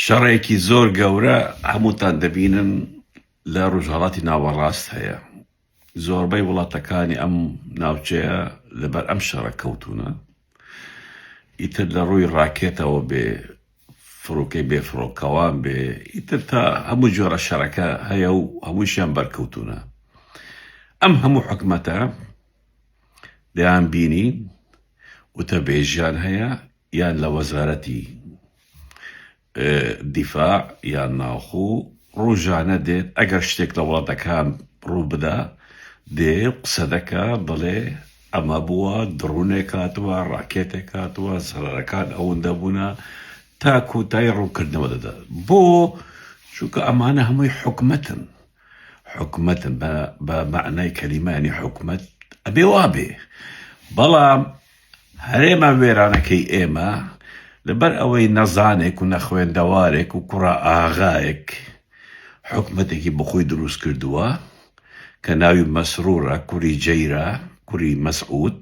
شەڕێکی زۆر گەورە هەمووتان دەبینن لە ڕۆژهەڵاتی ناوەڕاست هەیە. زۆربەی وڵاتەکانی ئەم ناوچەیە لەبەر ئەم شەڕە کەوتونە. ئیتر لە ڕووی ڕاکێتەوە بێ فڕۆکەی بێفڕۆکەوان بێ، ئیتر تا هەموو جۆرە شەڕەکە هەیە و هەمووشیان بەرکەوتونە. ئەم هەموو حکومەتە دەیان بینی وتەبێژیان هەیە، یان لە وەزارەتی دیفاع یان ناوخۆ ڕۆژانە دێت ئەگەر شتێک لە وڵاتەکان ڕوو بدا دێ قسە دەکا دەڵێ ئەمە بووە، درۆنێک هاتووە، ڕاکێتێک هاتووە، سەرەرەکان ئەوەندە بوونە، تا کۆتایی ڕووکردنەوە دەدا. بۆ چونکە ئەمانە هەمووی حکومەتن بە معنای کەلیمانی حکومەت ئەبێ وابێ. بەڵام هەرێمە وێرانەکەی ئێمە لەبەر ئەوەی نەزانێک و نەخوێندەوارێک و کوڕە ئاغایەک حکومەتێکی بەخۆی دروست کردووە کە ناوی مەسرورە، کوڕی جەیرە، کوڕی مەسعود،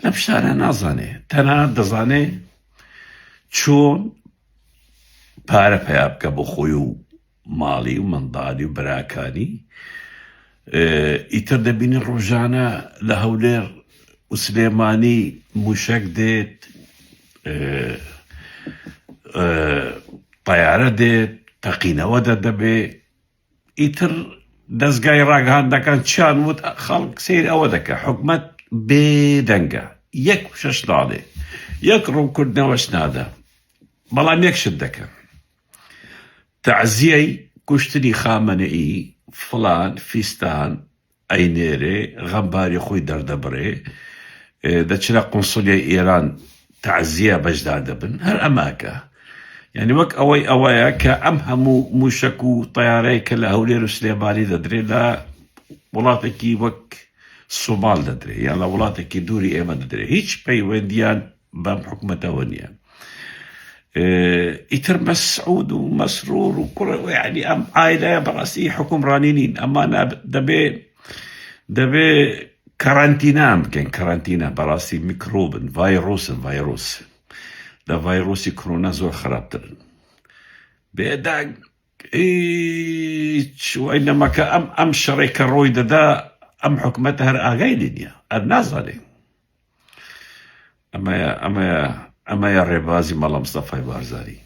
لەم شتانە نازانێ. تەنانەت دەزانێ چۆن پارە پیا بکە بۆ خۆی و ماڵی و منداڵی و براکانی. ئیتر دەبینی ڕۆژانە لە هەولێر و سلێمانی موشک دێت، تەیارە دێت، تەقینەوە دەبێ. ئیتر دەستگای ڕاگەهاندەکان چیان وت خەڵک سیر ئەوە دەکە حکومەت بێدەنگە، یەک شەش ناڵێ، یەک ڕووکردنەوەش نادا، بەڵام یەک شت دەکەن، تەعزیەی کوشتنی خامنەئی فڵان فیستان ئەینێرێ، غەمباری خۆی دەردەبڕێ، دەچنە قونسولیای ئێران تەعزیە بەشدار دەبن. هەر ئەماکە، یعنی وەک ئەوەیە کە ئەم هەموو موشک و تەیارەی کە لە هەولێر و سلێمانی دەدرێت لە وڵاتێکی وەک سومال دەدرێت یان لە وڵاتێکی دووری ئێمە دەدرێت، هیچ پەیوەندیان بەم حکومەتەوە نییە. ئیتر مەسعود و مەسرور و کوڕە، یعنی ئەم ئایلەیە بەڕاستی حکومڕانی نین. ئەمانە دەبێ کەرانتینان بکەن، کەرانتینە بەڕاستی میکرۆبن، ڤایرۆس لە ڤایرۆسی کۆرۆنا زۆر خراپترن. بێدەنگ هیچ وای نەمەکە ئەم شەڕێک کە ڕۆی دەدا ئەم حکومەتە هەر ئاگای نییە، هەر نازانێ. ئەمەیە ڕێبازی مەڵە مستەفای بارزانی.